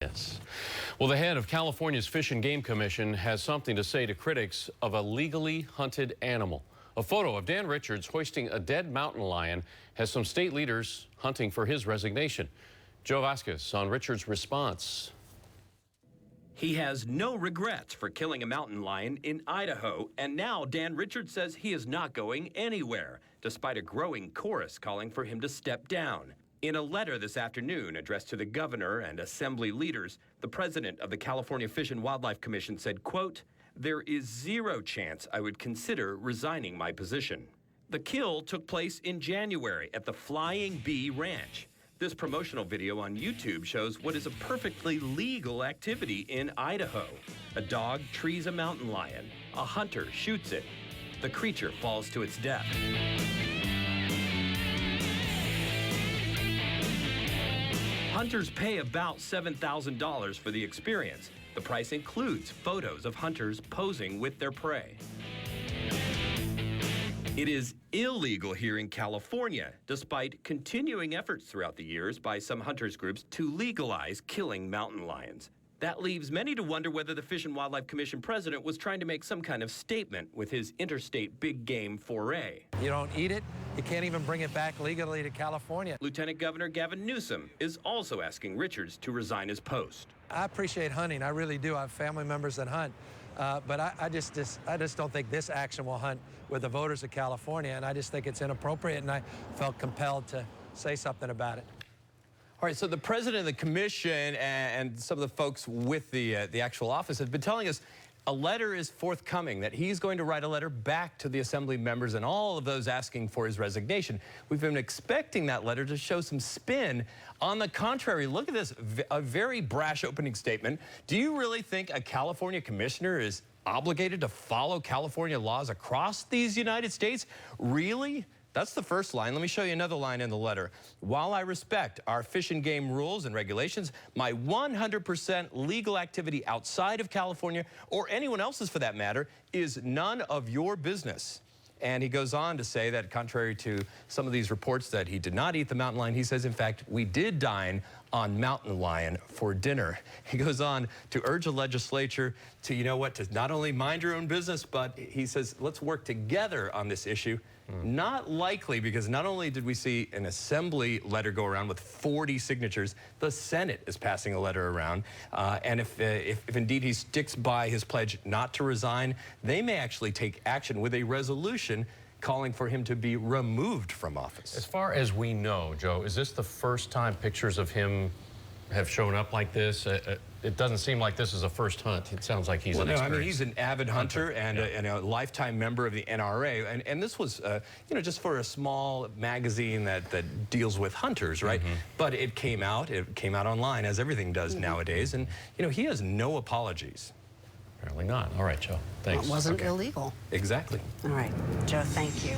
Yes. Well, the head of California's Fish and Game Commission has something to say to critics of a legally hunted animal. A photo of Dan Richards hoisting a dead mountain lion has some state leaders hunting for his resignation. Joe Vasquez on Richards' response. He has no regrets for killing a mountain lion in Idaho, and now Dan Richards says he is not going anywhere, despite a growing chorus calling for him to step down. In a letter this afternoon addressed to the governor and assembly leaders, the president of the California Fish and Wildlife Commission said, quote, "There is zero chance I would consider resigning my position." The kill took place in January at the Flying Bee Ranch. This promotional video on YouTube shows what is a perfectly legal activity in Idaho. A dog trees a mountain lion. A hunter shoots it. The creature falls to its death. Hunters pay about $7,000 for the experience. The price includes photos of hunters posing with their prey. It is illegal here in California, despite continuing efforts throughout the years by some hunters groups to legalize killing mountain lions. That leaves many to wonder whether the Fish and Wildlife Commission president was trying to make some kind of statement with his interstate big game foray. You don't eat it, you can't even bring it back legally to California. Lieutenant Governor Gavin Newsom is also asking Richards to resign his post. I appreciate hunting, I really do. I have family members that hunt. But I just don't think this action will hunt with the voters of California, and I just think it's inappropriate, and I felt compelled to say something about it. All right, so the president of the commission and some of the folks with the actual office have been telling us a letter is forthcoming, that he's going to write a letter back to the assembly members and all of those asking for his resignation. We've been expecting that letter to show some spin. On the contrary, look at this, a very brash opening statement. Do you really think a California commissioner is obligated to follow California laws across these United States? Really? That's the first line. Let me show you another line in the letter. While I respect our fish and game rules and regulations, my 100% legal activity outside of California, or anyone else's for that matter, is none of your business. And he goes on to say that contrary to some of these reports that he did not eat the mountain lion, he says, in fact, we did dine on mountain lion for dinner. He goes on to urge the legislature to, you know what, to not only mind your own business, but he says, let's work together on this issue. Not likely, because not only did we see an assembly letter go around with 40 signatures, the Senate is passing a letter around. And if indeed he sticks by his pledge not to resign, they may actually take action with a resolution calling for him to be removed from office. As far as we know, Joe, is this the first time pictures of him have shown up like this? It doesn't seem like this is a first hunt. It sounds like he's an I mean, he's an avid hunter and a lifetime member of the NRA. And this was, you know, just for a small magazine that deals with hunters, right? But it came out online, as everything does nowadays. And, you know, he has no apologies. Apparently not. All right, Joe. Thanks. It wasn't illegal. Exactly. All right. Joe, thank you.